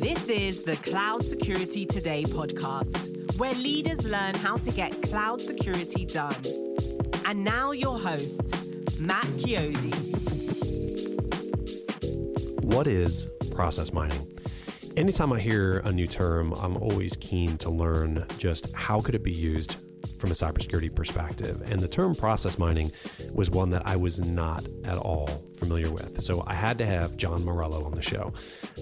This is the Cloud Security Today podcast, where leaders learn how to get cloud security done. And now your host, Matt Chiodi. What is process mining? Anytime I hear a new term, I'm always keen to learn just how could it be used from a cybersecurity perspective. And the term process mining was one that I was not at all familiar with. So I had to have John Morello on the show.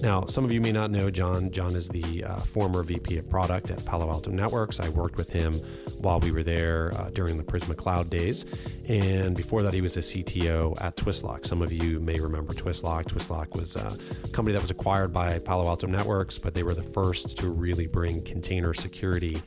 Now, some of you may not know John. John is the former VP of product at Palo Alto Networks. I worked with him while we were there during the Prisma Cloud days. And before that, he was a CTO at Twistlock. Some of you may remember Twistlock. Twistlock was a company that was acquired by Palo Alto Networks, but they were the first to really bring container security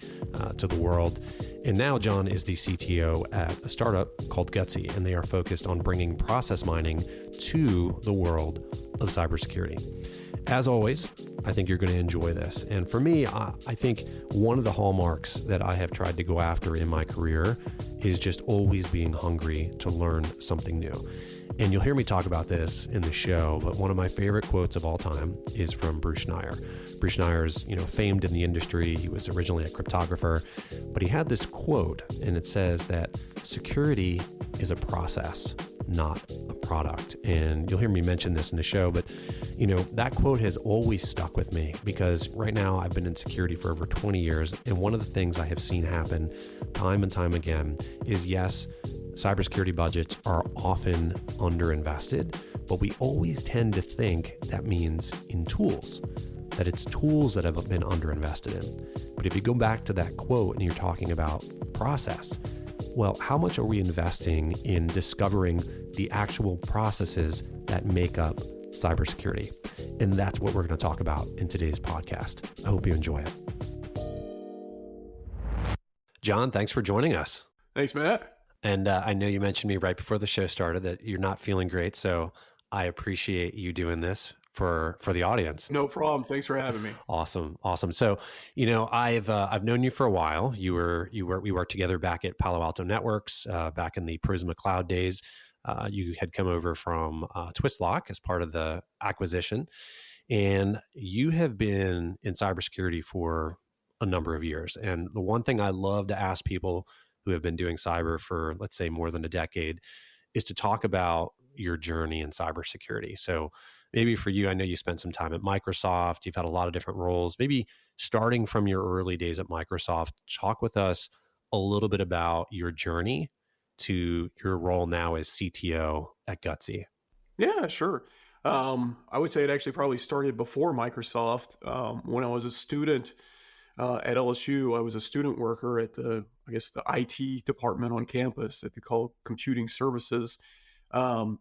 to the world. And now John is the CTO at a startup called Gutsy, and they are focused on bringing process mining to the world of cybersecurity. As always, I think you're going to enjoy this. And for me, I think one of the hallmarks that I have tried to go after in my career is just always being hungry to learn something new. And you'll hear me talk about this in the show, but one of my favorite quotes of all time is from Bruce Schneier. Bruce Schneier is, famed in the industry. He was originally a cryptographer, but he had this quote, and it says that security is a process, not a product. And you'll hear me mention this in the show, but that quote has always stuck with me because right now I've been in security for over 20 years. And one of the things I have seen happen time and time again is, yes, cybersecurity budgets are often underinvested, but we always tend to think that means in tools, that it's tools that have been underinvested in. But if you go back to that quote and you're talking about process, well, how much are we investing in discovering the actual processes that make up cybersecurity? And that's what we're going to talk about in today's podcast. I hope you enjoy it. John, thanks for joining us. Thanks, Matt. And I know you mentioned me right before the show started that you're not feeling great, so I appreciate you doing this for the audience. No problem. Thanks for having me. Awesome. So, I've known you for a while. We worked together back at Palo Alto Networks back in the Prisma Cloud days. You had come over from Twistlock as part of the acquisition, and you have been in cybersecurity for a number of years. And the one thing I love to ask people who have been doing cyber for, let's say, more than a decade, is to talk about your journey in cybersecurity. So maybe for you, I know you spent some time at Microsoft. You've had a lot of different roles. Maybe starting from your early days at Microsoft, talk with us a little bit about your journey to your role now as CTO at Gutsy. Yeah, sure. I would say it actually probably started before Microsoft. When I was a student at LSU, I was a student worker at the IT department on campus that they call computing services. And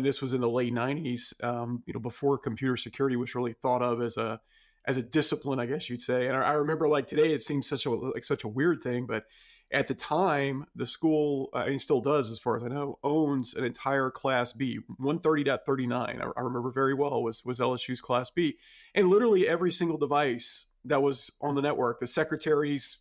this was in the late 90s, before computer security was really thought of as a discipline, I guess you'd say. And I remember, like, today it seems such a weird thing, but at the time, the school, and still does as far as I know, owns an entire Class B. 130.39, I remember very well, was LSU's Class B. And literally every single device that was on the network, the secretary's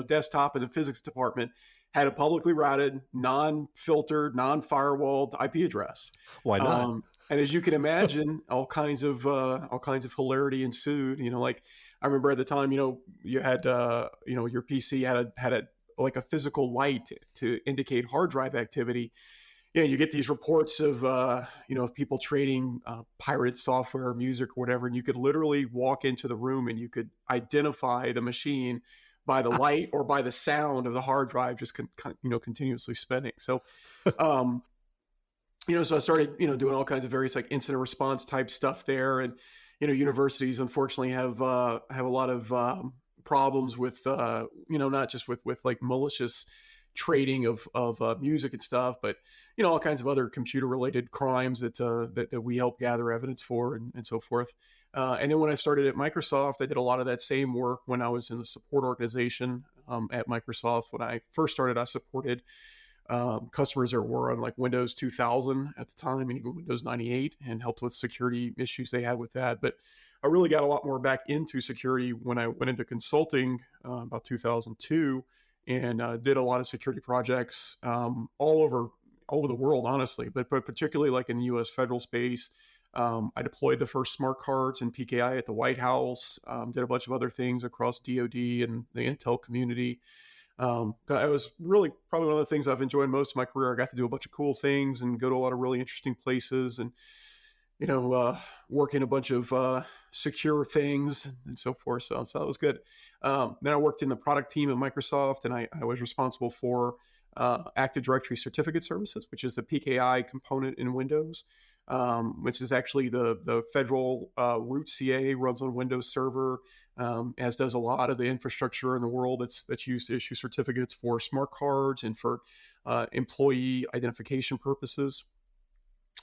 desktop in the physics department, had a publicly routed, non-filtered, non-firewalled IP address. Why not? And as you can imagine, all kinds of hilarity ensued. I remember at the time, you had your PC had a physical light to indicate hard drive activity. You get these reports of people trading pirated software, music, or whatever, and you could literally walk into the room and you could identify the machine by the light or by the sound of the hard drive just continuously spinning. So, so I started doing all kinds of various incident response type stuff there, and universities unfortunately have a lot of problems with not just with malicious trading of music and stuff, but all kinds of other computer related crimes that we help gather evidence for and so forth. And then when I started at Microsoft, I did a lot of that same work when I was in the support organization at Microsoft. When I first started, I supported customers that were on Windows 2000 at the time, and even Windows 98, and helped with security issues they had with that. But I really got a lot more back into security when I went into consulting about 2002, and did a lot of security projects all over the world, honestly, but particularly in the U.S. federal space, I deployed the first smart cards and PKI at the White House, did a bunch of other things across DoD and the Intel community. It was really probably one of the things I've enjoyed most of my career. I got to do a bunch of cool things and go to a lot of really interesting places and, work in a bunch of secure things and so forth. So that was good. Then I worked in the product team at Microsoft, and I was responsible for Active Directory Certificate Services, which is the PKI component in Windows, which is actually the federal root CA, runs on Windows Server, as does a lot of the infrastructure in the world that's used to issue certificates for smart cards and for employee identification purposes.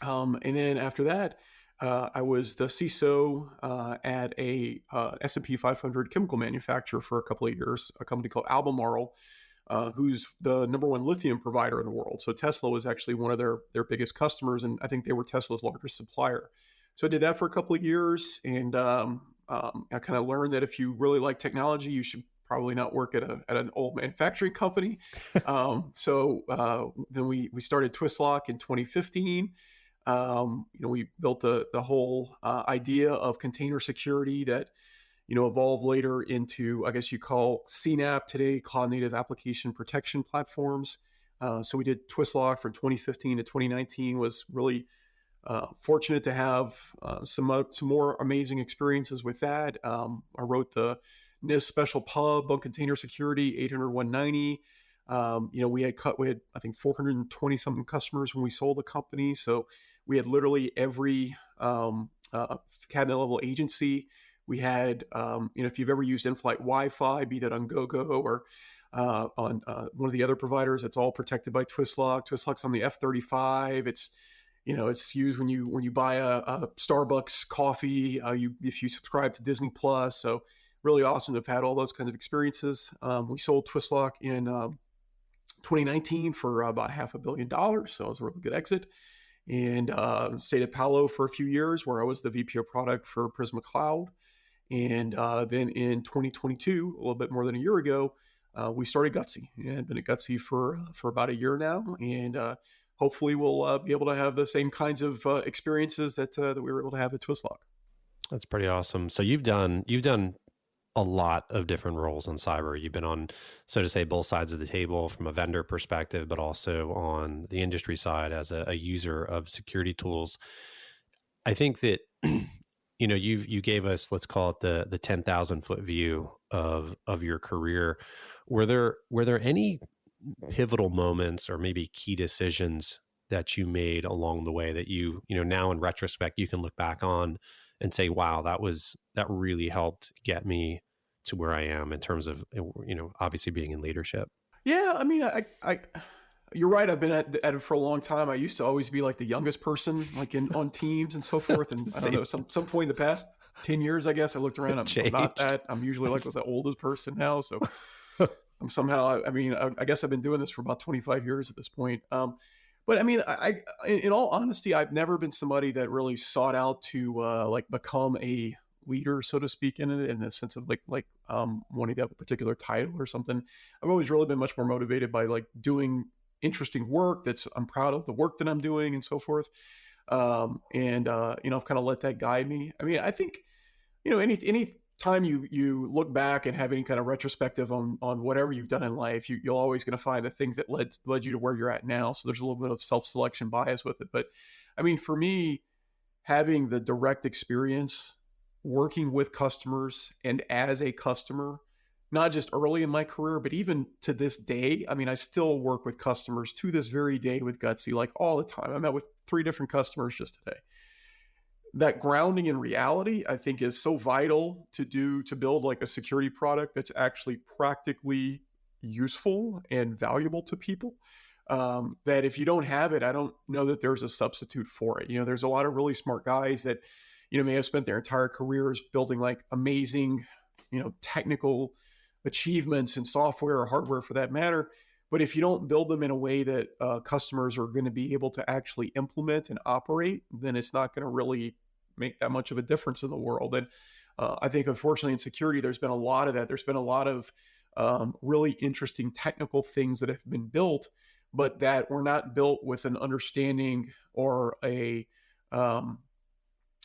And then after that, I was the CISO at a S&P 500 chemical manufacturer for a couple of years, a company called Albemarle, who's the number one lithium provider in the world. So Tesla was actually one of their biggest customers, and I think they were Tesla's largest supplier. So I did that for a couple of years, and I kind of learned that if you really like technology, you should probably not work at an old manufacturing company. So then we started Twistlock in 2015. We built the whole idea of container security that, evolved later into, I guess you call CNAPP today, Cloud Native Application Protection Platforms. So we did Twistlock from 2015 to 2019, was really fortunate to have some more amazing experiences with that. I wrote the NIST Special Pub on container security, 800-190. We had, I think, 420 something customers when we sold the company. So we had literally every cabinet level agency. We had, if you've ever used in-flight Wi-Fi, be that on GoGo or on one of the other providers, it's all protected by Twistlock. Twistlock's on the F-35. It's used when you buy a Starbucks coffee, if you subscribe to Disney Plus. So really awesome to have had all those kinds of experiences. We sold Twistlock in 2019 for about $500 million. So it was a really good exit. And stayed at Palo for a few years, where I was the VP of product for Prisma Cloud. And then in 2022, a little bit more than a year ago, we started Gutsy. And I've been at Gutsy for about a year now. And hopefully we'll be able to have the same kinds of experiences that we were able to have at Twistlock. That's pretty awesome. So you've done a lot of different roles in cyber. You've been on, so to say, both sides of the table from a vendor perspective, but also on the industry side as a user of security tools. I think that, you gave us, let's call it the 10,000 foot view of your career. Were there any pivotal moments or maybe key decisions that you made along the way that now in retrospect, you can look back on and say, wow, that really helped get me to where I am in terms of, obviously being in leadership? Yeah. I mean, I you're right. I've been at it for a long time. I used to always be like the youngest person, like on teams and so forth. And I don't know, some point in the past 10 years, I guess I looked around. I'm not that. I'm usually like the oldest person now. So I'm somehow, I guess I've been doing this for about 25 years at this point. But I mean, I in all honesty, I've never been somebody that really sought out to become a leader, so to speak, in the sense of like wanting to have a particular title or something. I've always really been much more motivated by like doing interesting work I'm proud of the work that I'm doing and so forth. I've kind of let that guide me. I mean, I think, any time you look back and have any kind of retrospective on whatever you've done in life, you're always going to find the things that led you to where you're at now. So there's a little bit of self-selection bias with it. But I mean, for me, having the direct experience working with customers and as a customer, not just early in my career, but even to this day, I mean, I still work with customers to this very day with Gutsy, like all the time. I met with 3 different customers just today. That grounding in reality, I think, is so vital to build like a security product that's actually practically useful and valuable to people. That if you don't have it, I don't know that there's a substitute for it. There's a lot of really smart guys that, may have spent their entire careers building like amazing, technical achievements in software or hardware for that matter. But if you don't build them in a way that customers are going to be able to actually implement and operate, then it's not going to really make that much of a difference in the world. And I think, unfortunately, in security, there's been a lot of that. There's been a lot of really interesting technical things that have been built, but that were not built with an understanding or a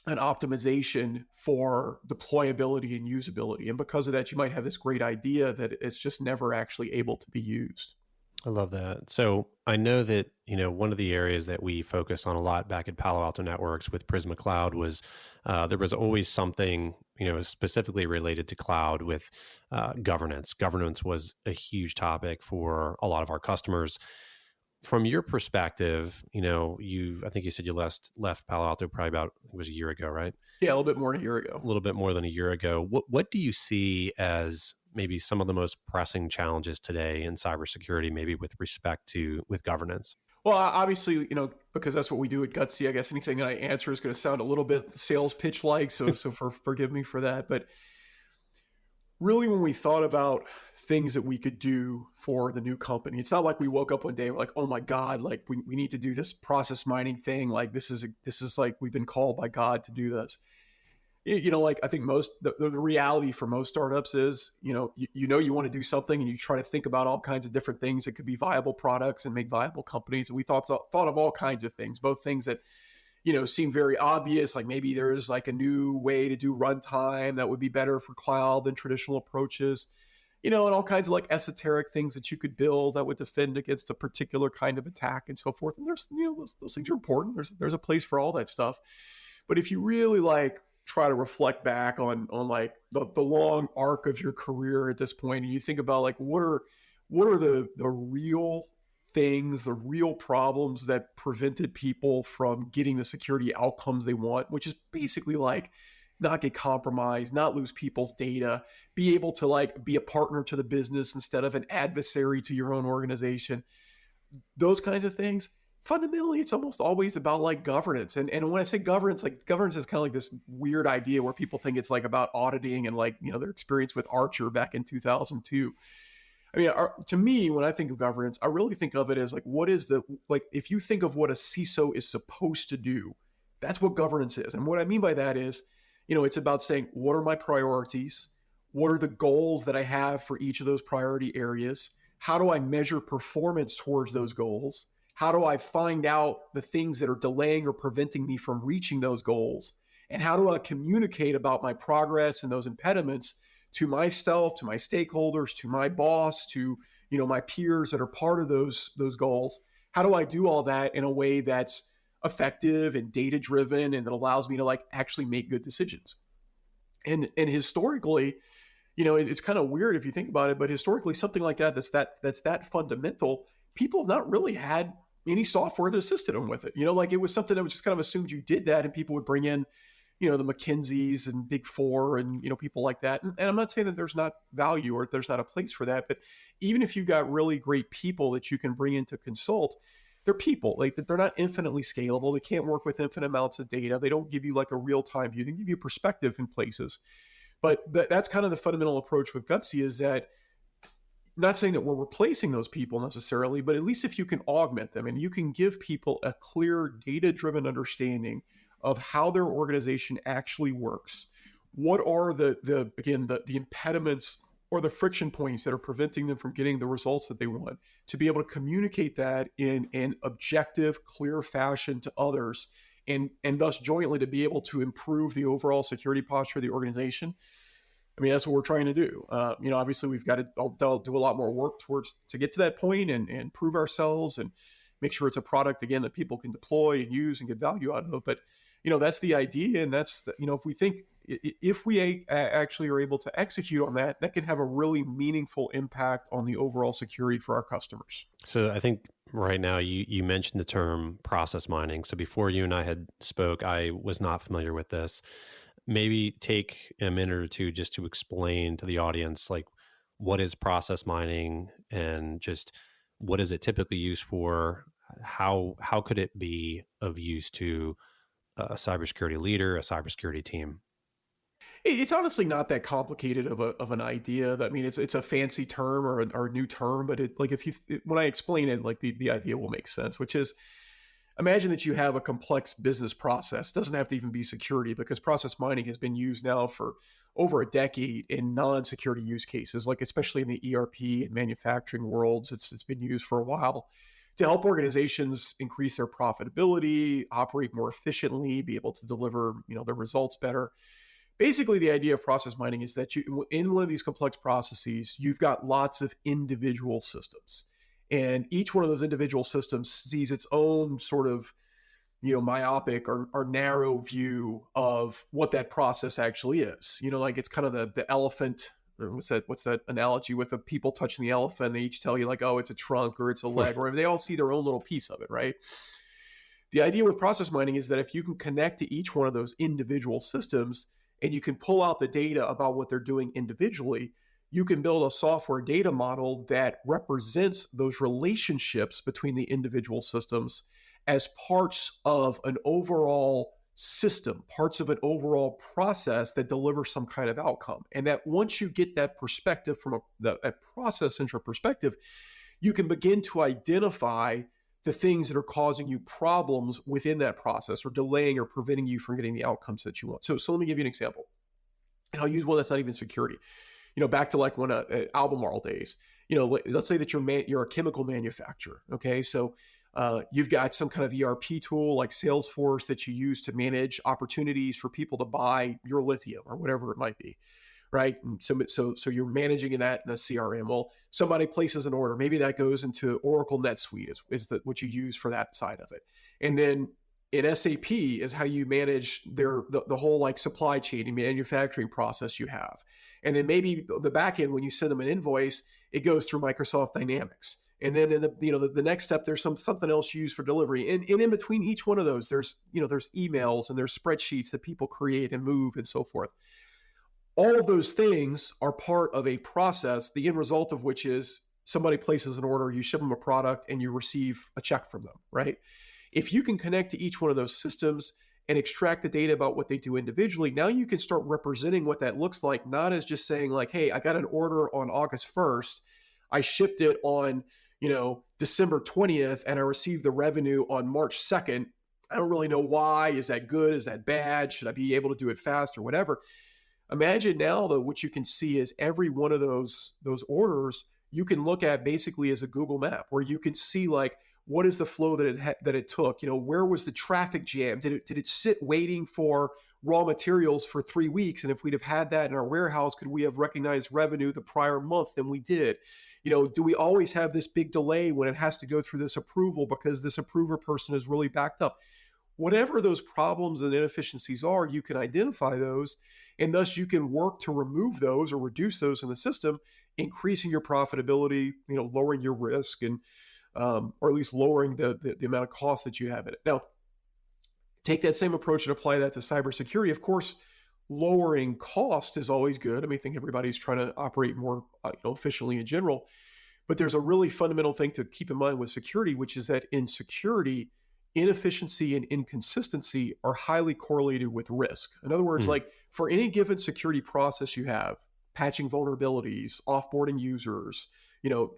an optimization for deployability and usability. And because of that, you might have this great idea that it's just never actually able to be used. I love that. So I know that, one of the areas that we focus on a lot back at Palo Alto Networks with Prisma Cloud was there was always something, specifically related to cloud with governance. Governance was a huge topic for a lot of our customers. From your perspective, I think you said you left Palo Alto probably about, it was a year ago, right? Yeah, a little bit more than a year ago. A little bit more than a year ago. What do you see as maybe some of the most pressing challenges today in cybersecurity, maybe with respect to with governance? Well, obviously, because that's what we do at Gutsy, I guess anything that I answer is going to sound a little bit sales pitch like, so forgive me for that. But really, when we thought about things that we could do for the new company, it's not like we woke up one day and we're like, oh my God, like we need to do this process mining thing. Like this is like we've been called by God to do this. Like I think the reality for most startups is, you want to do something and you try to think about all kinds of different things that could be viable products and make viable companies. And we thought of all kinds of things, both things that, seem very obvious, like maybe there's like a new way to do runtime that would be better for cloud than traditional approaches, and all kinds of like esoteric things that you could build that would defend against a particular kind of attack and so forth. And there's, those things are important. There's a place for all that stuff. But if you really like try to reflect back on like the long arc of your career at this point, and you think about like what are the real things, the real problems that prevented people from getting the security outcomes they want, which is basically like not get compromised, not lose people's data, be able to like be a partner to the business instead of an adversary to your own organization. Those kinds of things. Fundamentally, it's almost always about like governance. And when I say governance, like governance is kind of like this weird idea where people think it's like about auditing and like, their experience with Archer back in 2002. I mean, to me, when I think of governance, I really think of it as like, if you think of what a CISO is supposed to do, that's what governance is. And what I mean by that is, it's about saying, what are my priorities? What are the goals that I have for each of those priority areas? How do I measure performance towards those goals? How do I find out the things that are delaying or preventing me from reaching those goals? And how do I communicate about my progress and those impediments to myself, to my stakeholders, to my boss, to my peers that are part of those goals? How do I do all that in a way that's effective and data driven and that allows me to like actually make good decisions? And historically, it's kind of weird if you think about it, but historically something like that's that fundamental, people have not really had any software that assisted them with it. Like it was something that was just kind of assumed you did that, and people would bring in the McKinseys and Big Four and, people like that. And I'm not saying that there's not value or there's not a place for that, but even if you've got really great people that you can bring in to consult, they're people. Like they're not infinitely scalable. They can't work with infinite amounts of data. They don't give you like a real-time view. They give you perspective in places. But that's kind of the fundamental approach with Gutsy, is that, not saying that we're replacing those people necessarily, but at least if you can augment them and you can give people a clear data-driven understanding of how their organization actually works, what are the impediments or the friction points that are preventing them from getting the results that they want, to be able to communicate that in an objective, clear fashion to others, and thus jointly to be able to improve the overall security posture of the organization. I mean, that's what we're trying to do. Obviously we've got to do a lot more work to get to that point and prove ourselves and make sure it's a product, again, that people can deploy and use and get value out of. But, that's the idea. And that's, if we actually are able to execute on that, that can have a really meaningful impact on the overall security for our customers. So I think right now you mentioned the term process mining. So before you and I had spoke, I was not familiar with this. Maybe take a minute or two just to explain to the audience, like, what is process mining and just what is it typically used for? How could it be of use to a cybersecurity leader, a cybersecurity team? It's honestly not that complicated of an idea. I mean, it's a fancy term or a new term, but when I explain it, like the idea will make sense, which is, imagine that you have a complex business process. It doesn't have to even be security, because process mining has been used now for over a decade in non-security use cases, like especially in the ERP and manufacturing worlds. It's been used for a while to help organizations increase their profitability, operate more efficiently, be able to deliver, their results better. Basically, the idea of process mining is that in one of these complex processes, you've got lots of individual systems. And each one of those individual systems sees its own sort of, myopic or narrow view of what that process actually is. Like it's kind of the elephant. What's that analogy with the people touching the elephant? They each tell you like, oh, it's a trunk or it's a leg, or they all see their own little piece of it, right? The idea with process mining is that if you can connect to each one of those individual systems and you can pull out the data about what they're doing individually, you can build a software data model that represents those relationships between the individual systems as parts of an overall system, parts of an overall process that delivers some kind of outcome. And that once you get that perspective from a process-centric perspective, you can begin to identify the things that are causing you problems within that process or delaying or preventing you from getting the outcomes that you want. So let me give you an example. And I'll use one that's not even security. Back to like when Albemarle days, let's say that you're a chemical manufacturer. Okay. So you've got some kind of ERP tool like Salesforce that you use to manage opportunities for people to buy your lithium or whatever it might be, right? And so you're managing that in a CRM. Well, somebody places an order. Maybe that goes into Oracle NetSuite is what you use for that side of it. And then in SAP is how you manage the whole like supply chain and manufacturing process you have. And then maybe the back end, when you send them an invoice, it goes through Microsoft Dynamics. And then in the next step, there's something else used for delivery. And in between each one of those, there's emails and there's spreadsheets that people create and move and so forth. All of those things are part of a process, the end result of which is somebody places an order, you ship them a product, and you receive a check from them, right? If you can connect to each one of those systems and extract the data about what they do individually, now you can start representing what that looks like, not as just saying like, hey, I got an order on August 1st, I shipped it on December 20th, and I received the revenue on March 2nd. I don't really know why. Is that good? Is that bad? Should I be able to do it fast or whatever? Imagine now that what you can see is every one of those orders you can look at basically as a Google map, where you can see like, what is the flow that it took? Where was the traffic jam? Did it sit waiting for raw materials for 3 weeks? And if we'd have had that in our warehouse, could we have recognized revenue the prior month than we did? Do we always have this big delay when it has to go through this approval because this approver person is really backed up? Whatever those problems and inefficiencies are, you can identify those, and thus you can work to remove those or reduce those in the system, increasing your profitability, lowering your risk, and or at least lowering the amount of cost that you have in it. Now, take that same approach and apply that to cybersecurity. Of course, lowering cost is always good. I think everybody's trying to operate more efficiently in general, but there's a really fundamental thing to keep in mind with security, which is that in security, inefficiency and inconsistency are highly correlated with risk. In other words, like for any given security process you have, patching vulnerabilities, offboarding users,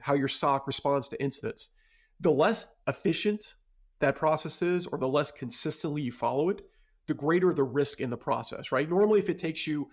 how your SOC responds to incidents, the less efficient that process is, or the less consistently you follow it, the greater the risk in the process, right? Normally, if it takes you,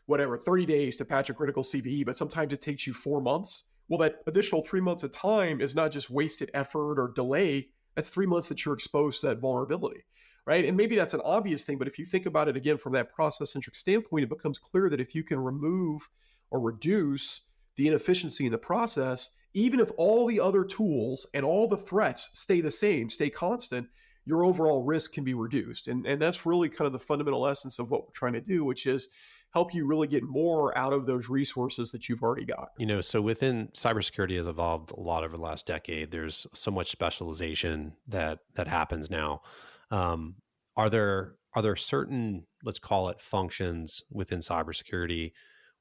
30 days to patch a critical CVE, but sometimes it takes you 4 months, well, that additional 3 months of time is not just wasted effort or delay. That's 3 months that you're exposed to that vulnerability, right? And maybe that's an obvious thing, but if you think about it again from that process-centric standpoint, it becomes clear that if you can remove or reduce the inefficiency in the process, even if all the other tools and all the threats stay the same, stay constant, your overall risk can be reduced. And that's really kind of the fundamental essence of what we're trying to do, which is help you really get more out of those resources that you've already got. So within cybersecurity has evolved a lot over the last decade. There's so much specialization that happens now. Are there certain, let's call it, functions within cybersecurity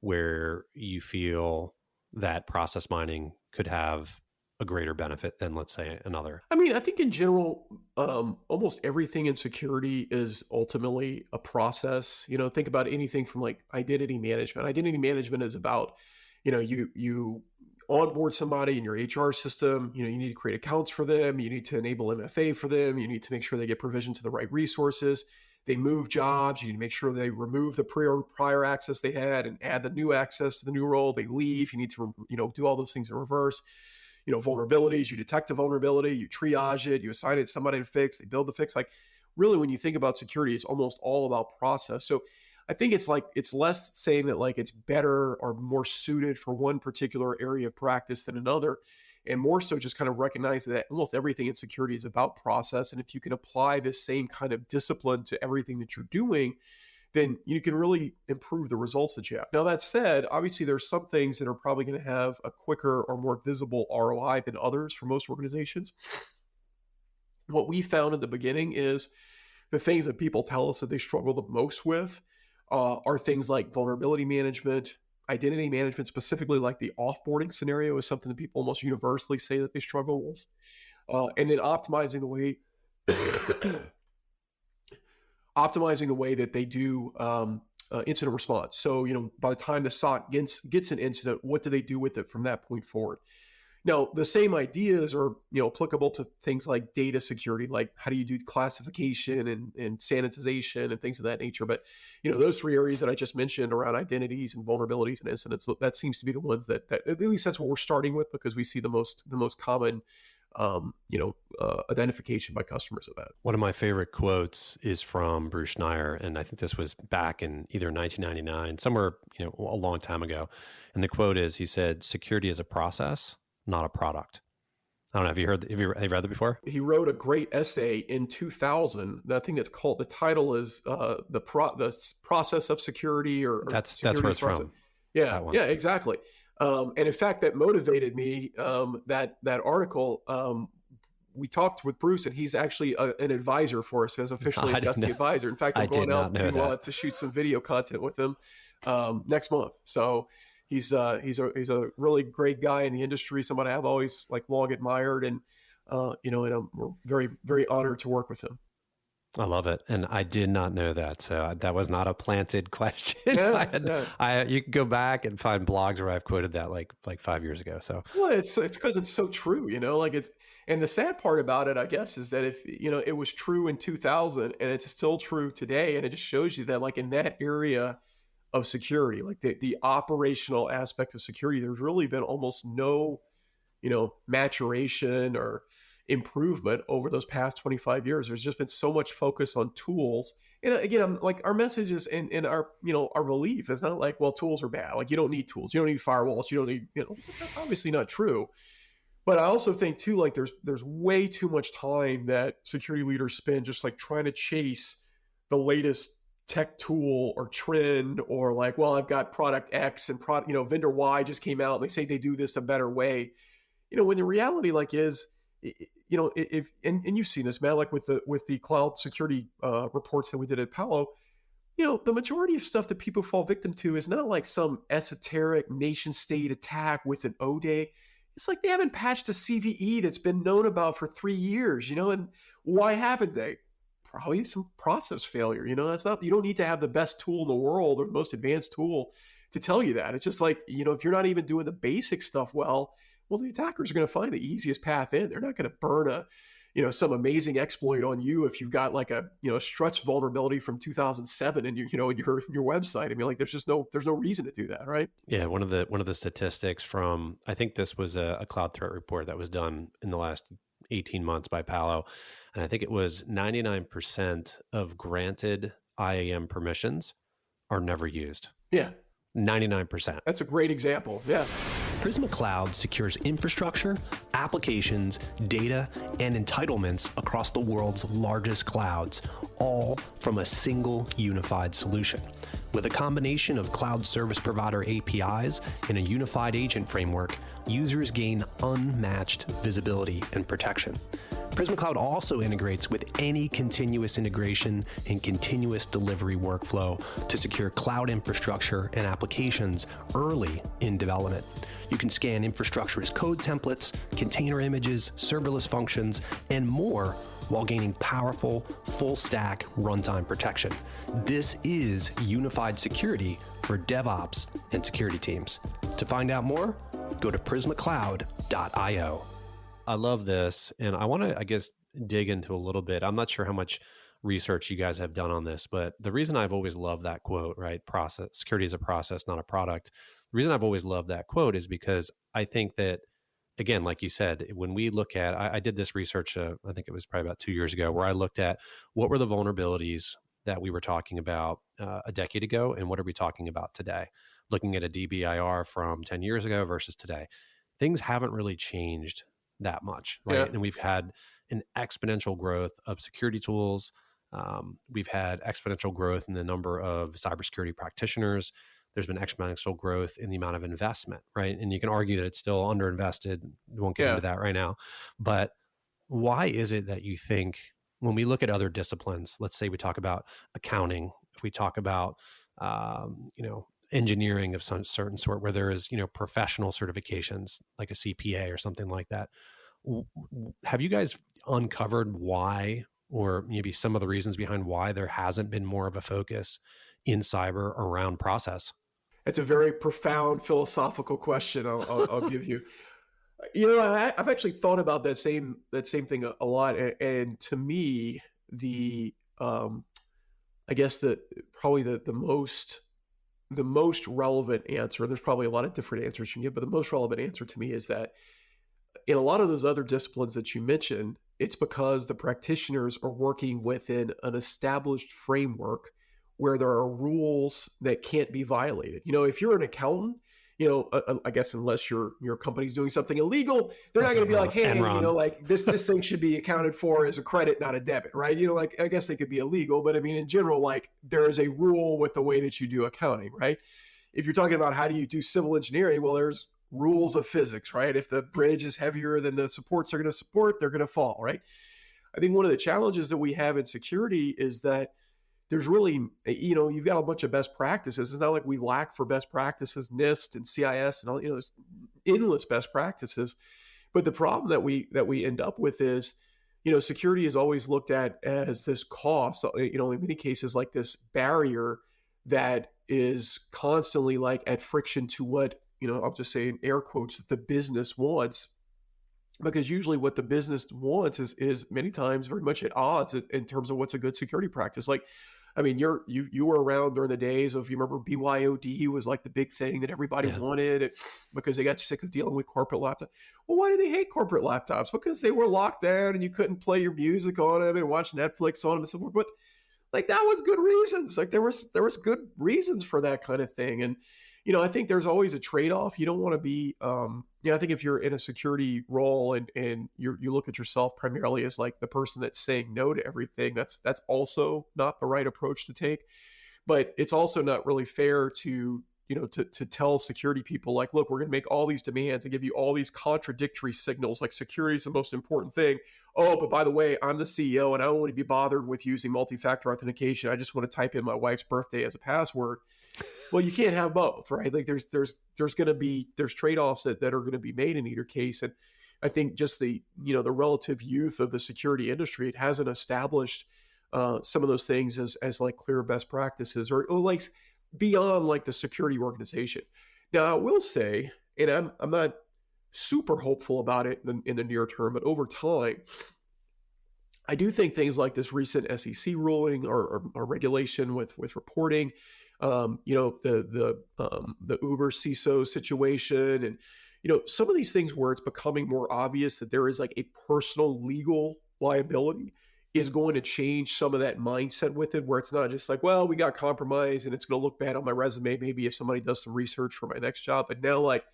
where you feel that process mining could have a greater benefit than, let's say, another? I think in general, almost everything in security is ultimately a process. Think about anything from like identity management. Identity management is about, you onboard somebody in your HR system, you need to create accounts for them. You need to enable MFA for them. You need to make sure they get provision to the right resources. They move jobs. You need to make sure they remove the prior access they had and add the new access to the new role. They leave. You need to, do all those things in reverse. vulnerabilities. You detect a vulnerability, you triage it, you assign it to somebody to fix, they build the fix. Like really, when you think about security, it's almost all about process. So I think it's less saying that like it's better or more suited for one particular area of practice than another, and more so just kind of recognize that almost everything in security is about process. And if you can apply this same kind of discipline to everything that you're doing, then you can really improve the results that you have. Now, that said, obviously there's some things that are probably going to have a quicker or more visible ROI than others for most organizations. What we found in the beginning is the things that people tell us that they struggle the most with are things like vulnerability management, identity management, specifically like the offboarding scenario is something that people almost universally say that they struggle with. And then optimizing the way that they do incident response. So, by the time the SOC gets an incident, what do they do with it from that point forward? Now, the same ideas are, applicable to things like data security, like how do you do classification and sanitization and things of that nature. But, those three areas that I just mentioned around identities and vulnerabilities and incidents, that seems to be the ones that at least that's what we're starting with, because we see the most common identification by customers of that. One of my favorite quotes is from Bruce Schneier, and I think this was back in either 1999, somewhere, a long time ago. And the quote is, he said, "Security is a process, not a product." I don't know. Have you read that before? He wrote a great essay in 2000. I think it's called, the title is the process of security, or that's where it's process. From. Yeah, exactly. And in fact, that motivated me. That article. We talked with Bruce, and he's actually an advisor for us. He's officially a Gutsy advisor. In fact, I'm going out to shoot some video content with him next month. So he's a really great guy in the industry. Somebody I've always long admired, and and I'm very, very honored to work with him. I love it. And I did not know that. So that was not a planted question. You can go back and find blogs where I've quoted that like 5 years ago. So, well, it's because it's so true, and the sad part about it, I guess, is that if, it was true in 2000 and it's still true today. And it just shows you that in that area of security, the operational aspect of security, there's really been almost no, maturation or improvement over those past 25 years. There's just been so much focus on tools. And again, our messages and our, our belief is not well, tools are bad. You don't need tools. You don't need firewalls. You don't need, that's obviously not true. But I also think too, there's way too much time that security leaders spend just trying to chase the latest tech tool or trend, or well, I've got product X and vendor Y just came out and they say they do this a better way. When the reality is, if you've seen this, Matt, with the cloud security reports that we did at Palo, the majority of stuff that people fall victim to is not some esoteric nation state attack with an O-Day. It's they haven't patched a CVE that's been known about for 3 years, and why haven't they? Probably some process failure. That's not, you don't need to have the best tool in the world or the most advanced tool to tell you that. It's just if you're not even doing the basic stuff well, the attackers are going to find the easiest path in. They're not going to burn some amazing exploit on you if you've got a struts vulnerability from 2007 in your website. I mean, there's no reason to do that, right? Yeah, one of the statistics from, I think this was a cloud threat report that was done in the last 18 months by Palo, and I think it was 99% of granted IAM permissions are never used. Yeah. 99%. That's a great example. Yeah. Prisma Cloud secures infrastructure, applications, data, and entitlements across the world's largest clouds, all from a single unified solution. With a combination of cloud service provider APIs and a unified agent framework, users gain unmatched visibility and protection. Prisma Cloud also integrates with any continuous integration and continuous delivery workflow to secure cloud infrastructure and applications early in development. You can scan infrastructure as code templates, container images, serverless functions, and more while gaining powerful, full-stack runtime protection. This is unified security for DevOps and security teams. To find out more, go to prismacloud.io. I love this, and I want to, dig into a little bit. I'm not sure how much research you guys have done on this, but the reason I've always loved that quote, right? Security is a process, not a product. The reason I've always loved that quote is because I think that again, like you said, when we look at, I did this research, I think it was probably about 2 years ago, where I looked at what were the vulnerabilities that we were talking about a decade ago, and what are we talking about today? Looking at a DBIR from 10 years ago versus today, things haven't really changed that much, right? Yeah. And we've had an exponential growth of security tools. We've had exponential growth in the number of cybersecurity practitioners. There's been exponential growth in the amount of investment, right? And you can argue that it's still underinvested. We won't get into that right now. But why is it that you think when we look at other disciplines, let's say we talk about accounting, if we talk about, engineering of some certain sort, where there is, professional certifications like a CPA or something like that, have you guys uncovered why, or maybe some of the reasons behind why there hasn't been more of a focus in cyber around process? It's a very profound philosophical question. I'll give you. I've actually thought about that same thing a lot, and to me, I guess probably the most relevant answer. There's probably a lot of different answers you can give, but the most relevant answer to me is that in a lot of those other disciplines that you mentioned, it's because the practitioners are working within an established framework where there are rules that can't be violated. If you're an accountant, I guess unless your company's doing something illegal, they're not going to be like, hey, like this thing should be accounted for as a credit, not a debit, right? I guess they could be illegal, but I mean, in general, like there is a rule with the way that you do accounting, right? If you're talking about how do you do civil engineering, well, there's rules of physics, right? If the bridge is heavier than the supports are going to support, they're going to fall, right? I think one of the challenges that we have in security is that there's really, you've got a bunch of best practices. It's not like we lack for best practices, NIST and CIS and all, there's endless best practices. But the problem that we end up with is, security is always looked at as this cost, in many cases like this barrier that is constantly like at friction to what, I'll just say in air quotes, the business wants. Because usually what the business wants is many times very much at odds in terms of what's a good security practice. Like, I mean, you were around during the days of, you remember BYOD was like the big thing that everybody wanted because they got sick of dealing with corporate laptops. Well, why do they hate corporate laptops? Because they were locked down and you couldn't play your music on them and watch Netflix on them and so forth. But like that was good reasons. Like there was good reasons for that kind of thing. And I think there's always a trade-off. You don't want to be, I think if you're in a security role and you look at yourself primarily as like the person that's saying no to everything, that's also not the right approach to take. But it's also not really fair to tell security people like, look, we're going to make all these demands and give you all these contradictory signals. Like security is the most important thing. Oh, but by the way, I'm the CEO and I don't want to be bothered with using multi-factor authentication. I just want to type in my wife's birthday as a password. Well, you can't have both, right? Like there's trade-offs that are going to be made in either case. And I think just the relative youth of the security industry, it hasn't established some of those things as like clear best practices or like beyond like the security organization. Now, I will say, and I'm not super hopeful about it in the near term, but over time, I do think things like this recent SEC ruling or regulation with reporting, the Uber CISO situation, and some of these things where it's becoming more obvious that there is like a personal legal liability is going to change some of that mindset with it, where it's not just like, well, we got compromised and it's going to look bad on my resume maybe if somebody does some research for my next job, but now like,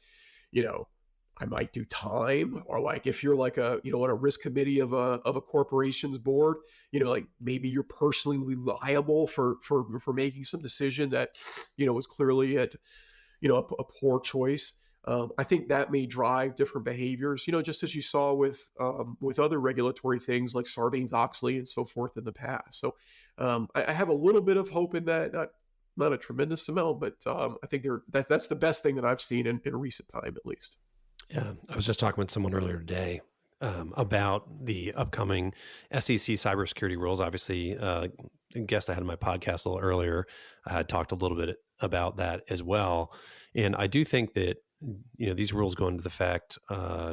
I might do time, or like if you're like on a risk committee of a corporation's board, like maybe you're personally liable for making some decision that, was clearly a poor choice. I think that may drive different behaviors, just as you saw with other regulatory things like Sarbanes-Oxley and so forth in the past. So I have a little bit of hope in that, not a tremendous amount, but I think that's the best thing that I've seen in recent time, at least. Yeah, I was just talking with someone earlier today about the upcoming SEC cybersecurity rules. Obviously, a guest I had on my podcast a little earlier had talked a little bit about that as well. And I do think that these rules go into effect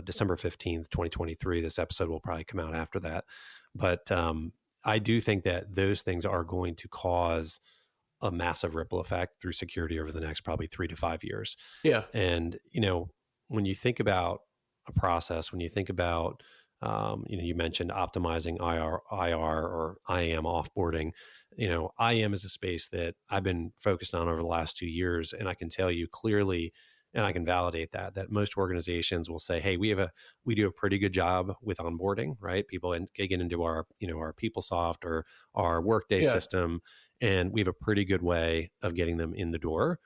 December 15th, 2023. This episode will probably come out after that. But I do think that those things are going to cause a massive ripple effect through security over the next probably 3 to 5 years. Yeah. And, when you think about a process, when you think about, you mentioned optimizing IR or IAM offboarding. IAM is a space that I've been focused on over the last 2 years, and I can tell you clearly, and I can validate that most organizations will say, "Hey, we do a pretty good job with onboarding, right? People get into our PeopleSoft or our Workday system, and we have a pretty good way of getting them in the door."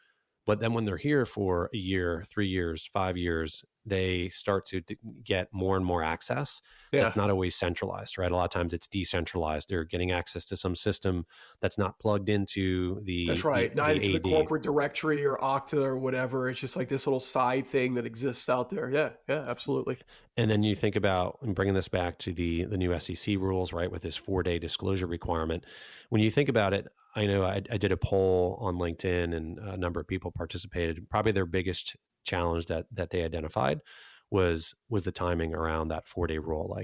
But then when they're here for a year, 3 years, 5 years, they start to get more and more access. That's not always centralized, right? A lot of times it's decentralized. They're getting access to some system that's not plugged into the That's right. the Not into the AD. corporate directory or Okta or whatever. It's just like this little side thing that exists out there. Yeah, absolutely. And then you think about, and bringing this back to the new SEC rules, right, with this 4-day disclosure requirement. When you think about it, I know I did a poll on LinkedIn, and a number of people participated. Probably their biggest challenge that they identified was the timing around that 4-day rule.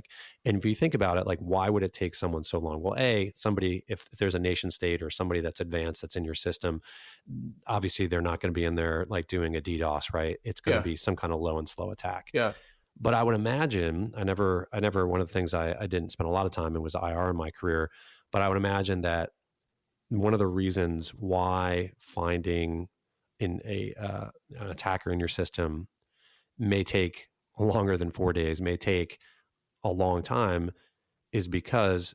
And if you think about it, why would it take someone so long? Well, somebody, if there's a nation state or somebody that's advanced that's in your system, obviously they're not going to be in there doing a DDoS, right? It's going to be some kind of low and slow attack. Yeah. But I would imagine, I never, one of the things I didn't spend a lot of time in was IR in my career, but I would imagine that one of the reasons why finding an attacker in your system may take longer than 4 days, may take a long time, is because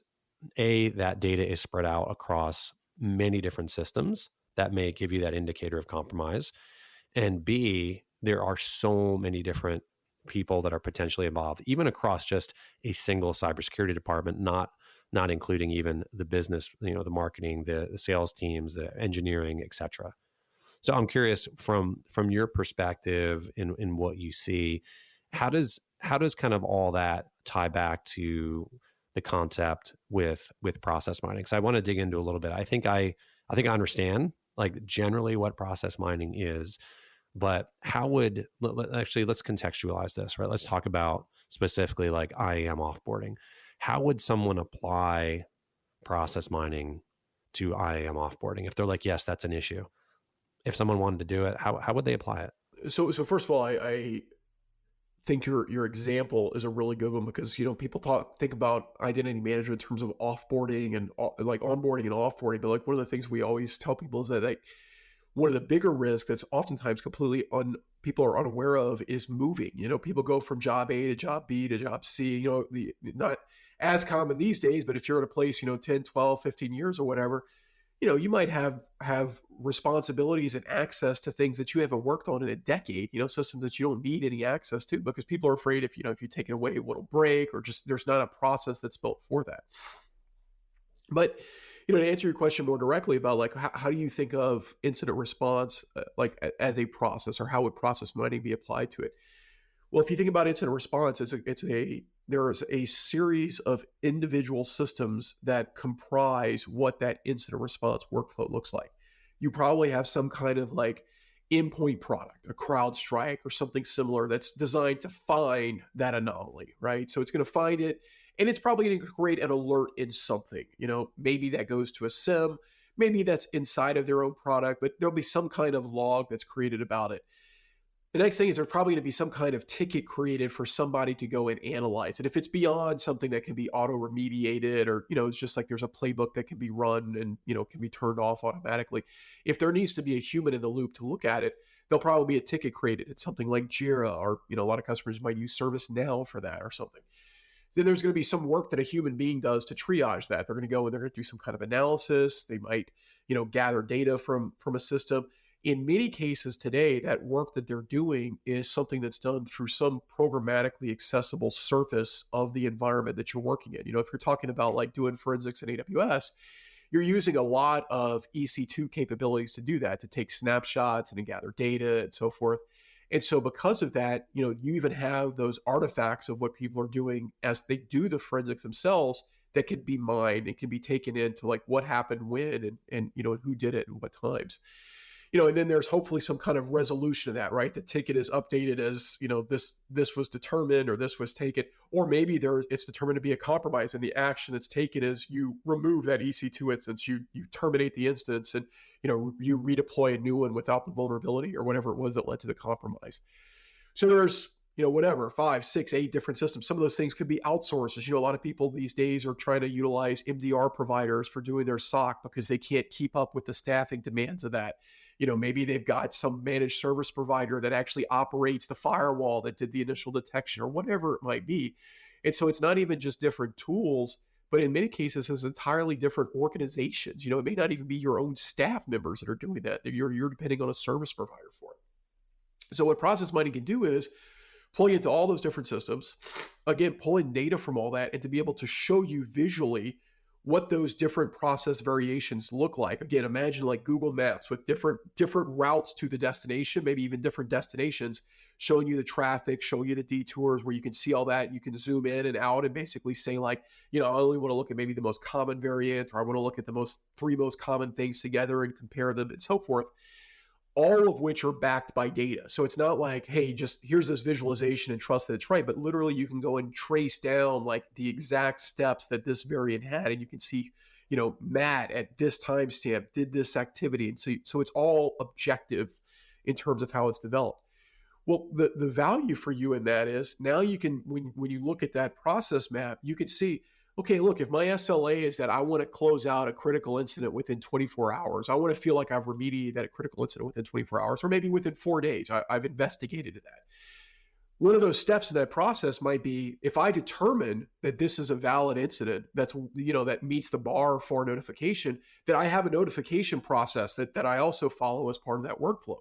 that data is spread out across many different systems that may give you that indicator of compromise. And B, there are so many different people that are potentially involved, even across just a single cybersecurity department, not including even the business, the marketing, the sales teams, the engineering, et cetera. So I'm curious from your perspective in what you see, how does kind of all that tie back to the concept with process mining? Because I want to dig into a little bit. I think I understand generally what process mining is, but let's contextualize this, right? Let's talk about specifically IAM offboarding. How would someone apply process mining to IAM offboarding if they're yes, that's an issue? If someone wanted to do it, how would they apply it? So first of all, I think your example is a really good one, because people think about identity management in terms of offboarding and onboarding and offboarding, but one of the things we always tell people is that one of the bigger risks that's oftentimes people are unaware of is moving. People go from job A to job B to job C. Not as common these days, but if you're in a place 10, 12, 15 years or whatever, you might have responsibilities and access to things that you haven't worked on in a decade, systems that you don't need any access to, because people are afraid if you take it away, it'll break, or just there's not a process that's built for that. But, to answer your question more directly about how do you think of incident response as a process, or how would process mining be applied to it? Well, if you think about incident response, there is a series of individual systems that comprise what that incident response workflow looks like. You probably have some kind of endpoint product, a CrowdStrike or something similar, that's designed to find that anomaly, right? So it's going to find it, and it's probably going to create an alert in something. Maybe that goes to a SIM, maybe that's inside of their own product, but there'll be some kind of log that's created about it. The next thing is there's probably going to be some kind of ticket created for somebody to go and analyze. And if it's beyond something that can be auto remediated, or, it's just there's a playbook that can be run and, can be turned off automatically. If there needs to be a human in the loop to look at it, there'll probably be a ticket created. It's something like Jira, or, a lot of customers might use ServiceNow for that or something. Then there's going to be some work that a human being does to triage that. They're going to go and they're going to do some kind of analysis. They might, gather data from a system. In many cases today, that work that they're doing is something that's done through some programmatically accessible surface of the environment that you're working in. If you're talking about doing forensics in AWS, you're using a lot of EC2 capabilities to do that, to take snapshots and to gather data and so forth. And so because of that, you even have those artifacts of what people are doing as they do the forensics themselves that can be mined and can be taken into what happened when and who did it and what times. And then there's hopefully some kind of resolution of that, right? The ticket is updated as, this was determined, or this was taken, or maybe it's determined to be a compromise, and the action that's taken is you remove that EC2 instance, you terminate the instance, and, you redeploy a new one without the vulnerability or whatever it was that led to the compromise. So there's whatever, 5, 6, 8 different systems. Some of those things could be outsourced. A lot of people these days are trying to utilize MDR providers for doing their SOC because they can't keep up with the staffing demands of that. Maybe they've got some managed service provider that actually operates the firewall that did the initial detection or whatever it might be. And so it's not even just different tools, but in many cases, it's entirely different organizations. It may not even be your own staff members that are doing that. You're depending on a service provider for it. So what process mining can do is pulling into all those different systems, again, pulling data from all that, and to be able to show you visually what those different process variations look like. Again, imagine like Google Maps with different routes to the destination, maybe even different destinations, showing you the traffic, showing you the detours, where you can see all that. You can zoom in and out and basically say like, I only want to look at maybe the most common variant, or I want to look at the three most common things together and compare them and so forth. All of which are backed by data. So it's not like, hey, just here's this visualization and trust that it's right, but literally you can go and trace down like the exact steps that this variant had, and you can see, Matt at this timestamp did this activity. And so it's all objective in terms of how it's developed. Well, the value for you in that is now you can, when you look at that process map, you can see, okay, look, if my SLA is that I want to close out a critical incident within 24 hours, I want to feel like I've remediated that critical incident within 24 hours, or maybe within 4 days, I've investigated that. One of those steps in that process might be, if I determine that this is a valid incident, that's, that meets the bar for notification, that I have a notification process that I also follow as part of that workflow.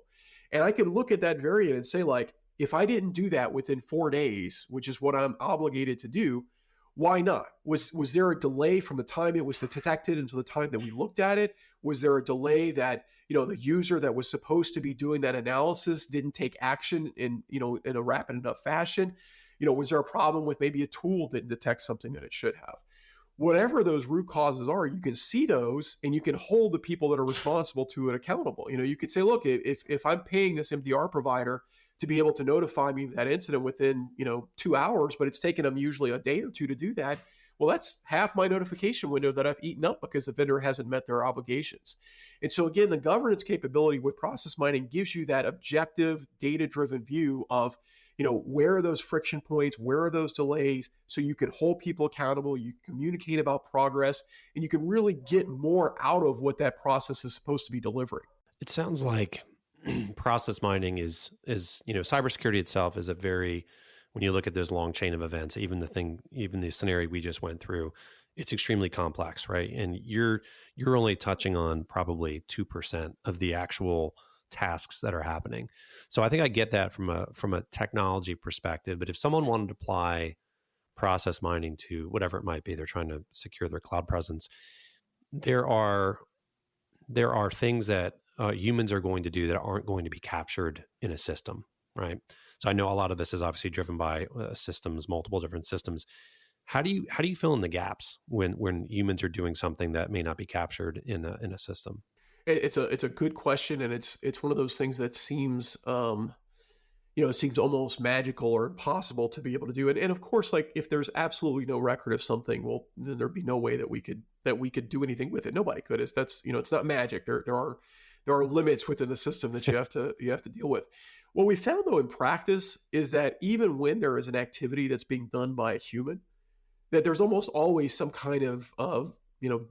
And I can look at that variant and say, like, if I didn't do that within 4 days, which is what I'm obligated to do, why not? Was there a delay from the time it was detected until the time that we looked at it? Was there a delay that, the user that was supposed to be doing that analysis didn't take action in a rapid enough fashion? Was there a problem with maybe a tool didn't detect something that it should have? Whatever those root causes are, you can see those and you can hold the people that are responsible to it accountable. You could say, look, if I'm paying this MDR provider to be able to notify me of that incident within, 2 hours, but it's taken them usually a day or two to do that. Well, that's half my notification window that I've eaten up because the vendor hasn't met their obligations. And so again, the governance capability with process mining gives you that objective, data-driven view of, where are those friction points? Where are those delays? So you can hold people accountable, you communicate about progress, and you can really get more out of what that process is supposed to be delivering. It sounds like process mining is cybersecurity itself is a very, when you look at this long chain of events, even the scenario we just went through, it's extremely complex, right? And you're only touching on probably 2% of the actual tasks that are happening. So I think I get that from a technology perspective. But if someone wanted to apply process mining to whatever it might be, they're trying to secure their cloud presence, there are things that humans are going to do that aren't going to be captured in a system, right? So I know a lot of this is obviously driven by systems, multiple different systems. How do you fill in the gaps when humans are doing something that may not be captured in a system? It's a good question, and it's one of those things that seems it seems almost magical or impossible to be able to do. And of course, like if there's absolutely no record of something, well, then there'd be no way that we could do anything with it. Nobody could. It's not magic. There are limits within the system that you have to deal with. What we found though in practice is that even when there is an activity that's being done by a human, that there's almost always some kind of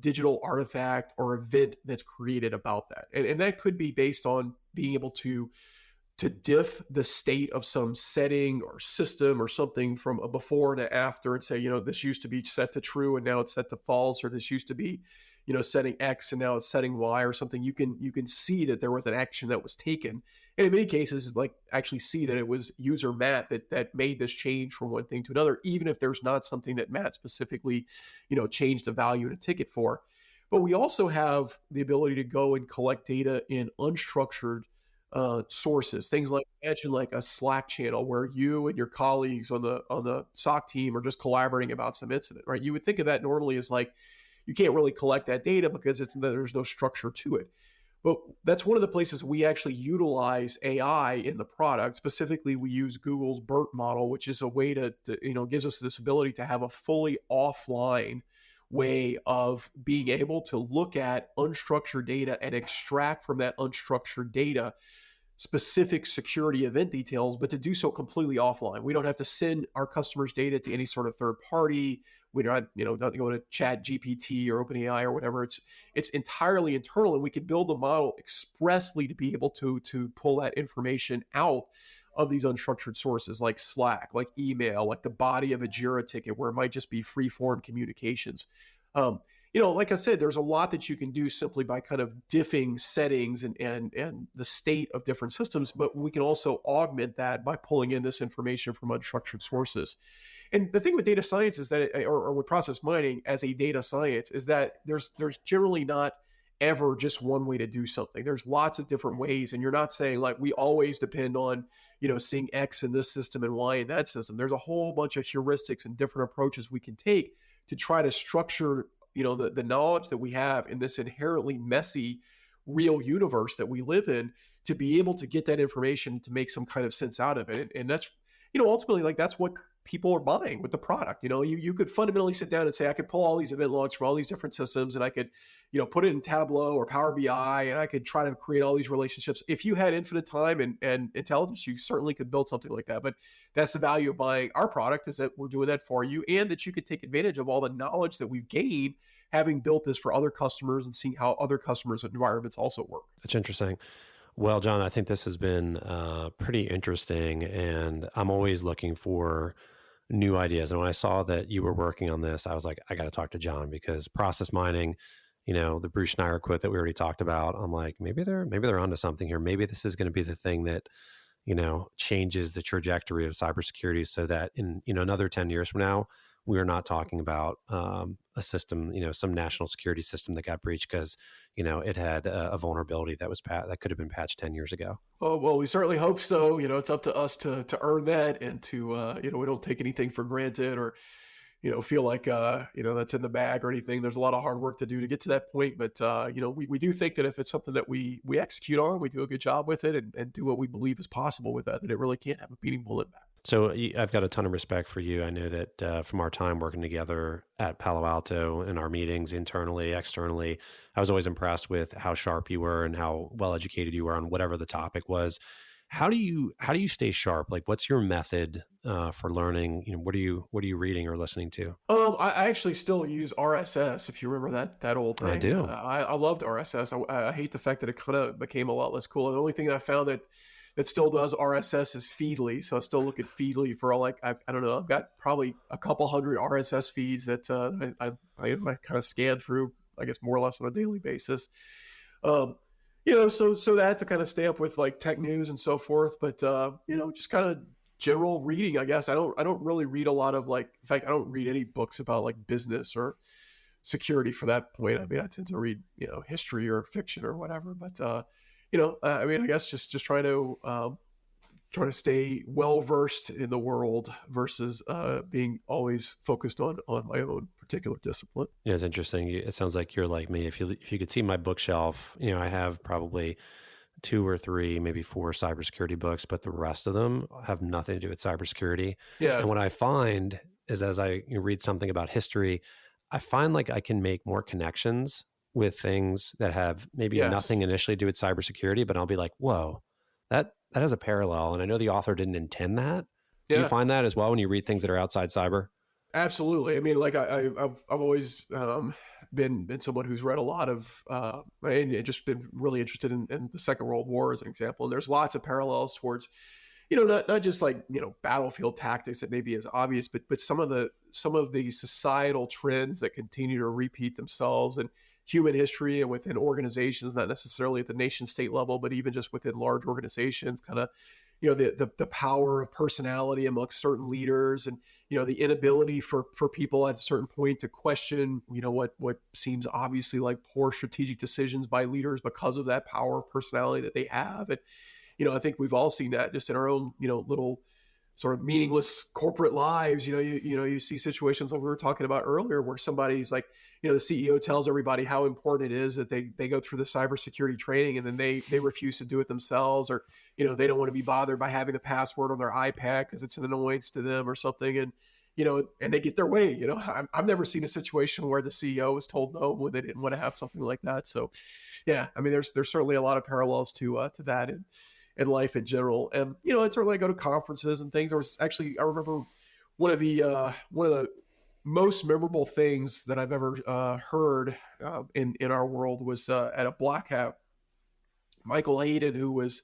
digital artifact or event that's created about that. And that could be based on being able to diff the state of some setting or system or something from a before and a after and say, this used to be set to true and now it's set to false, or this used to be, setting X and now it's setting Y or something. You can see that there was an action that was taken. And in many cases, like actually see that it was user Matt that made this change from one thing to another, even if there's not something that Matt specifically, changed the value in a ticket for. But we also have the ability to go and collect data in unstructured sources, things like, imagine like a Slack channel where you and your colleagues on the SOC team are just collaborating about some incident, right? You would think of that normally as like, you can't really collect that data because there's no structure to it. But that's one of the places we actually utilize AI in the product. Specifically, we use Google's BERT model, which is a way to gives us this ability to have a fully offline way of being able to look at unstructured data and extract from that unstructured data specific security event details, but to do so completely offline. We don't have to send our customers' data to any sort of third party. We're not, not going to Chat GPT or OpenAI or whatever. It's entirely internal, and we could build a model expressly to be able to pull that information out of these unstructured sources like Slack, like email, like the body of a Jira ticket, where it might just be free form communications. Like I said, there's a lot that you can do simply by kind of diffing settings and the state of different systems, but we can also augment that by pulling in this information from unstructured sources. And the thing with data science is that, or with process mining as a data science, is that there's generally not ever just one way to do something. There's lots of different ways, and you're not saying like we always depend on, seeing X in this system and Y in that system. There's a whole bunch of heuristics and different approaches we can take to try to structure the knowledge that we have in this inherently messy real universe that we live in, to be able to get that information to make some kind of sense out of it. And that's, ultimately, like, that's what people are buying with the product. You could fundamentally sit down and say, I could pull all these event logs from all these different systems, and I could, put it in Tableau or Power BI, and I could try to create all these relationships. If you had infinite time and intelligence, you certainly could build something like that. But that's the value of buying our product, is that we're doing that for you, and that you could take advantage of all the knowledge that we've gained having built this for other customers and seeing how other customers' environments also work. That's interesting. Well, John, I think this has been pretty interesting, and I'm always looking for new ideas. And when I saw that you were working on this, I was like, I got to talk to John, because process mining, the Bruce Schneier quote that we already talked about, I'm like, maybe they're onto something here. Maybe this is going to be the thing that, changes the trajectory of cybersecurity, so that in, another 10 years from now, we are not talking about a system, some national security system that got breached because, it had a vulnerability that could have been patched 10 years ago. Oh, well, we certainly hope so. It's up to us to earn that, and to, we don't take anything for granted, or, feel like, that's in the bag or anything. There's a lot of hard work to do to get to that point. But, we do think that if it's something that we execute on, we do a good job with it, and do what we believe is possible with that it really can have a meaningful impact. So I've got a ton of respect for you. I know that from our time working together at Palo Alto in our meetings internally, externally, I was always impressed with how sharp you were and how well educated you were on whatever the topic was. How do you stay sharp? Like, what's your method for learning? What are you reading or listening to? I actually still use RSS, if you remember that old thing. I do. I loved RSS. I hate the fact that it kind of became a lot less cool. And the only thing I found that still does RSS is Feedly. So I still look at Feedly for I don't know, I've got probably a couple hundred RSS feeds that I kind of scan through, I guess, more or less on a daily basis. So that to kind of stay up with like tech news and so forth. But, just kind of general reading, I guess. I don't really read a lot of in fact, I don't read any books about like business or security for that point. I mean, I tend to read, history or fiction or whatever, but, I guess just trying to stay well versed in the world versus being always focused on my own particular discipline. Yeah, it's interesting. It sounds like you're like me. If you could see my bookshelf, I have probably 2 or 3, maybe 4 cybersecurity books, but the rest of them have nothing to do with cybersecurity. Yeah. And what I find is, as I read something about history, I find like I can make more connections with things that have maybe nothing initially to do with cybersecurity, but I'll be like, whoa, that has a parallel. And I know the author didn't intend that. Do you find that as well when you read things that are outside cyber? Absolutely. I mean, like I've always been someone who's read a lot of, and just been really interested in the Second World War as an example. And there's lots of parallels towards, not just like, battlefield tactics that may be as obvious, but some of the societal trends that continue to repeat themselves in human history and within organizations, not necessarily at the nation state level, but even just within large organizations, kind of, the power of personality amongst certain leaders, and, the inability for people at a certain point to question, what seems obviously like poor strategic decisions by leaders because of that power of personality that they have. And, I think we've all seen that just in our own, little sort of meaningless corporate lives. You see situations like we were talking about earlier, where somebody's like, the CEO tells everybody how important it is that they go through the cybersecurity training, and then they refuse to do it themselves, or, they don't want to be bothered by having the password on their iPad because it's an annoyance to them or something. And, and they get their way. I've never seen a situation where the CEO was told no when they didn't want to have something like that. So, yeah, I mean, there's certainly a lot of parallels to that and life in general. And, it's sort of like go to conferences and things. There was actually, I remember one of the most memorable things that I've ever heard in our world was at a Black Hat. Michael Hayden, who was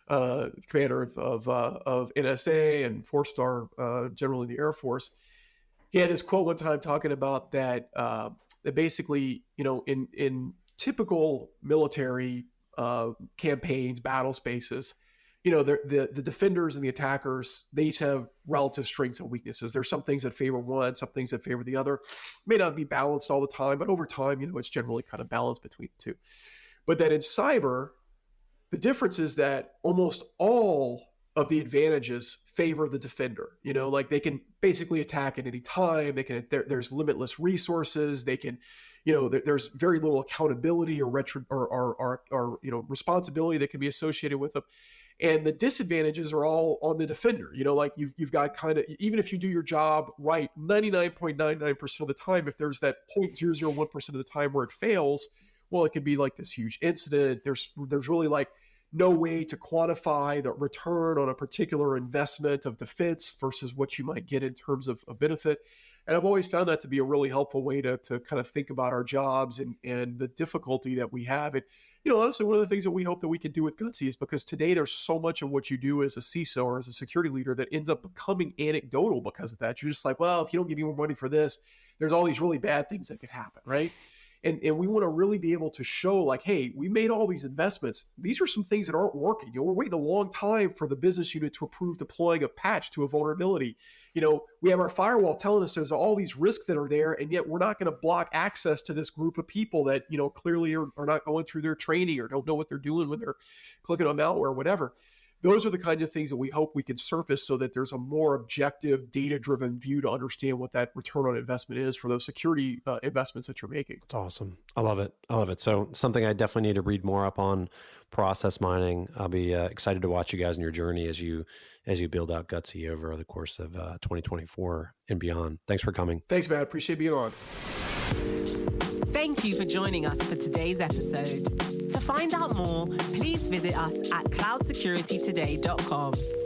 commander of NSA and 4-star general in the Air Force, he had this quote one time talking about that basically, in typical military campaigns, battle spaces, the defenders and the attackers, they each have relative strengths and weaknesses. There's some things that favor one, some things that favor the other. May not be balanced all the time, but over time, it's generally kind of balanced between the two. But that in cyber, the difference is that almost all of the advantages favor the defender. Like they can basically attack at any time. There's limitless resources. They can, there's very little accountability or responsibility that can be associated with them. And the disadvantages are all on the defender. Like you've got kind of, even if you do your job right 99.99% of the time, if there's that 0.001% of the time where it fails, well, it could be like this huge incident. There's really like no way to quantify the return on a particular investment of defense versus what you might get in terms of benefit. And I've always found that to be a really helpful way to kind of think about our jobs and the difficulty that we have. And, honestly, one of the things that we hope that we can do with Gutsy is because today there's so much of what you do as a CISO or as a security leader that ends up becoming anecdotal because of that. You're just like, well, if you don't give me more money for this, there's all these really bad things that could happen, right? And we want to really be able to show like, hey, we made all these investments. These are some things that aren't working. We're waiting a long time for the business unit to approve deploying a patch to a vulnerability. We have our firewall telling us there's all these risks that are there, and yet we're not going to block access to this group of people that, clearly are not going through their training or don't know what they're doing when they're clicking on malware or whatever. Those are the kinds of things that we hope we can surface so that there's a more objective, data-driven view to understand what that return on investment is for those security investments that you're making. That's awesome. I love it. So something I definitely need to read more up on, process mining. I'll be excited to watch you guys in your journey as you build out Gutsy over the course of 2024 and beyond. Thanks for coming. Thanks, Matt. Appreciate being on. Thank you for joining us for today's episode. To find out more, please visit us at cloudsecuritytoday.com.